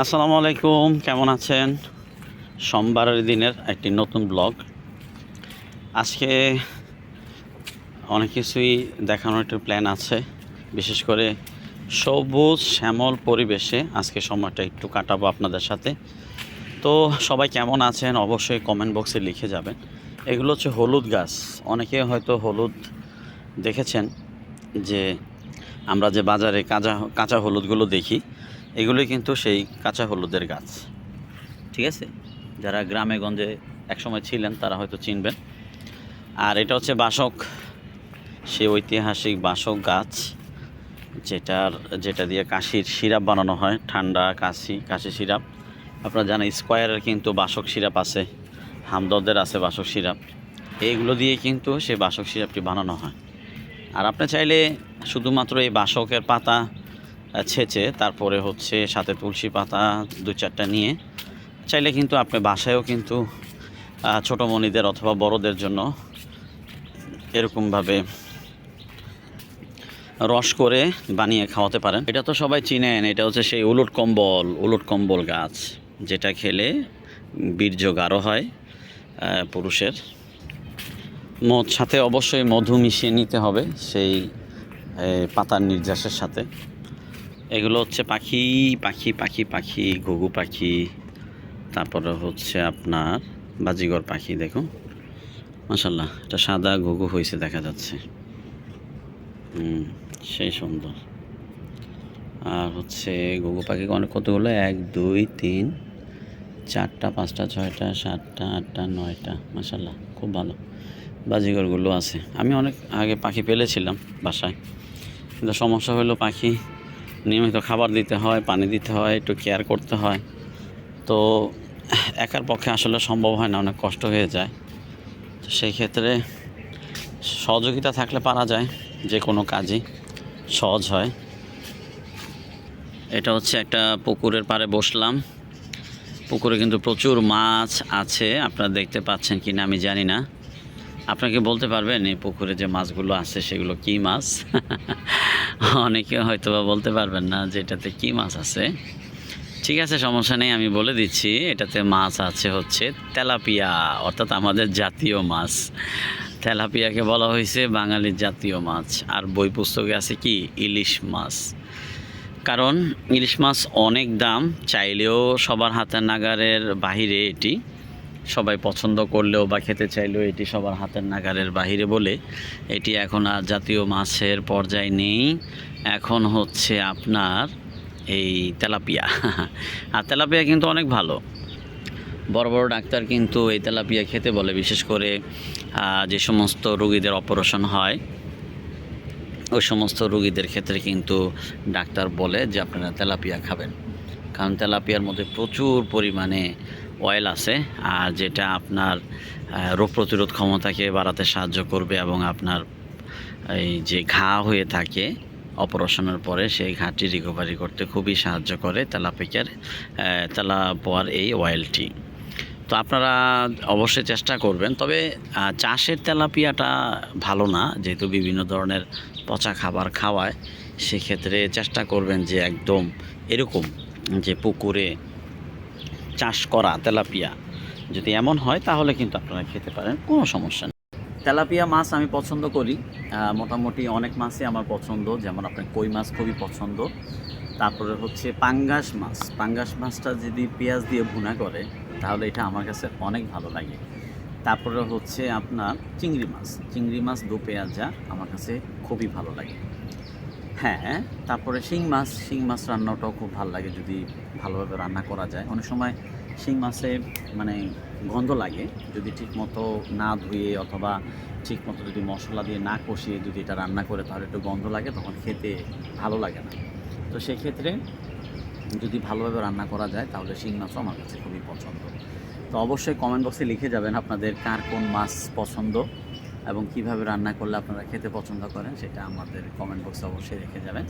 আসসালামু আলাইকুম, কেমন আছেন? সোমবারের দিনের একটি নতুন ব্লগ। আজকে অনেক কিছুই দেখানোর একটা প্ল্যান আছে। বিশেষ করে সবুজ শ্যামল পরিবেশে আজকে সময়টা একটু কাটাবো আপনাদের সাথে। তো সবাই কেমন আছেন অবশ্যই কমেন্ট বক্সে লিখে যাবেন। এগুলো হচ্ছে হলুদ গাছ। অনেকে হয়তো হলুদ দেখেছেন, যে আমরা যে বাজারে কাঁচা কাঁচা হলুদগুলো দেখি, এগুলোই কিন্তু সেই কাঁচা হলুদের গাছ। ঠিক আছে, যারা গ্রামে গঞ্জে একসময় ছিলেন তারা হয়তো চিনবেন। আর এটা হচ্ছে বাসক, সে ঐতিহাসিক বাসক গাছ, যেটা দিয়ে কাশির সিরাপ বানানো হয়, ঠান্ডা কাশি সিরাপ। আপনারা জানেন স্কোয়ারের কিন্তু বাসক সিরাপ আছে, হামদর্দের আছে বাসক সিরাপ। এইগুলো দিয়ে কিন্তু সেই বাসক সিরাপটি বানানো হয়। আর আপনি চাইলে শুধুমাত্র এই বাসকের পাতা ছেঁচে তারপরে হচ্ছে সাথে তুলসী পাতা 2-4টা নিয়ে চাইলে কিন্তু আপনি বাসায়ও কিন্তু ছোটো মনিদের অথবা বড়দের জন্য এরকমভাবে রস করে বানিয়ে খাওয়াতে পারেন। এটা তো সবাই চিনেন, এটা হচ্ছে সেই উলট কম্বল গাছ, যেটা খেলে বীর্য গাঢ় হয় পুরুষের। সাথে অবশ্যই মধু মিশিয়ে নিতে হবে সেই পাতার নির্যাসের সাথে। এগুলো হচ্ছে পাখি পাখি পাখি পাখি ঘুঘু পাখি, তারপরে হচ্ছে আপনার বাজিগর পাখি। দেখুন মাশাল্লাহ, এটা সাদা ঘুঘু হয়েছে দেখা যাচ্ছে, সেই সুন্দর। আর হচ্ছে ঘুঘু পাখি অনেক কতগুলো, 1 2 3 4টা 5টা 6টা 7টা 8টা 9টা, মাশাল্লাহ খুব ভালো। বাজিগরগুলো আছে। আমি অনেক আগে পাখি পেলেছিলাম বাসায়, কিন্তু সমস্যা হলো পাখি নিয়মিত খাবার দিতে হয়, পানি দিতে হয়, একটু কেয়ার করতে হয়। তো একার পক্ষে আসলে সম্ভব হয় না, অনেক কষ্ট হয়ে যায়। তো সেই ক্ষেত্রে সহযোগিতা থাকলে পারা যায়, যে কোনো কাজই সহজ হয়। এটা হচ্ছে একটা পুকুরের পাড়ে বসলাম। পুকুরে কিন্তু প্রচুর মাছ আছে, আপনারা দেখতে পাচ্ছেন কি না আমি জানি না। আপনাকে বলতে পারবেন এই পুকুরে যে মাছগুলো আছে সেগুলো কী মাছ? অনেকে হয়তো বা বলতে পারবেন না যে এটাতে কী মাছ আছে। ঠিক আছে, সমস্যা নেই, আমি বলে দিচ্ছি। এটাতে মাছ আছে হচ্ছে তেলাপিয়া, অর্থাৎ আমাদের জাতীয় মাছ। তেলাপিয়াকে বলা হয়েছে বাঙালির জাতীয় মাছ। আর বই পুস্তকে আছে কি ইলিশ মাছ। কারণ ইলিশ মাছ অনেক দাম, চাইলেও সবার হাতের নাগারের বাহিরে এটি। সবাই পছন্দ করলেও বা খেতে চাইলেও এটি সবার হাতের নাগারের বাহিরে বলে এটি এখন আর জাতীয় মাছের পর্যায়ে নেই। এখন হচ্ছে আপনার এই তেলাপিয়া। আর তেলাপিয়া কিন্তু অনেক ভালো। বড় বড় ডাক্তার কিন্তু এই তেলাপিয়া খেতে বলে, বিশেষ করে যে সমস্ত রোগীদের অপারেশন হয় ওই সমস্ত রোগীদের ক্ষেত্রে কিন্তু ডাক্তার বলে যে আপনারা তেলাপিয়া খাবেন। কারণ তেলাপিয়ার মধ্যে প্রচুর পরিমাণে অয়েল আছে, আর যেটা আপনার রোগ প্রতিরোধ ক্ষমতাকে বাড়াতে সাহায্য করবে এবং আপনার এই যে ঘা হয়ে থাকে অপারেশনের পরে সেই ঘাটি রিকভারি করতে খুবই সাহায্য করে তেলাপোয়ার এই অয়েলটি। তো আপনারা অবশ্যই চেষ্টা করবেন। তবে চাষের তেলাপিয়াটা ভালো না, যেহেতু বিভিন্ন ধরনের পচা খাবার খাওয়ায়। সেক্ষেত্রে চেষ্টা করবেন যে একদম এরকম যে পুকুরে চাষ করা তেলাপিয়া যদি এমন হয় তাহলে কিন্তু আপনারা খেতে পারেন, কোনো সমস্যা নেই। তেলাপিয়া মাছ আমি পছন্দ করি, মোটামুটি অনেক মাছই আমার পছন্দ। যেমন আপনার কই মাছ খুবই পছন্দ, তারপরে হচ্ছে পাঙ্গাস মাছটা যদি পেঁয়াজ দিয়ে ভুনা করে তাহলে এটা আমার কাছে অনেক ভালো লাগে। তারপরে হচ্ছে আপনার চিংড়ি মাছ দো পেঁয়াজা আমার কাছে খুবই ভালো লাগে। হ্যাঁ, তারপরে শিং মাছ রান্নাটাও খুব ভালো লাগে যদি ভালোভাবে রান্না করা যায়। অনেক সময় শিং মাছে মানে গন্ধ লাগে, যদি ঠিকমতো না ধুয়ে অথবা ঠিকমতো যদি মশলা দিয়ে না কষিয়ে যদি এটা রান্না করে তাহলে একটু গন্ধ লাগে, তখন খেতে ভালো লাগে না। তো সেক্ষেত্রে যদি ভালোভাবে রান্না করা যায় তাহলে শিং মাছও আমার কাছে খুবই পছন্দ। তো অবশ্যই কমেন্ট বক্সে লিখে যাবেন আপনাদের কার কোন মাছ পছন্দ এবং কিভাবে রান্না করলে আপনারা খেতে পছন্দ করেন, সেটা আমাদের কমেন্ট বক্সে অবশ্যই রেখে যাবেন।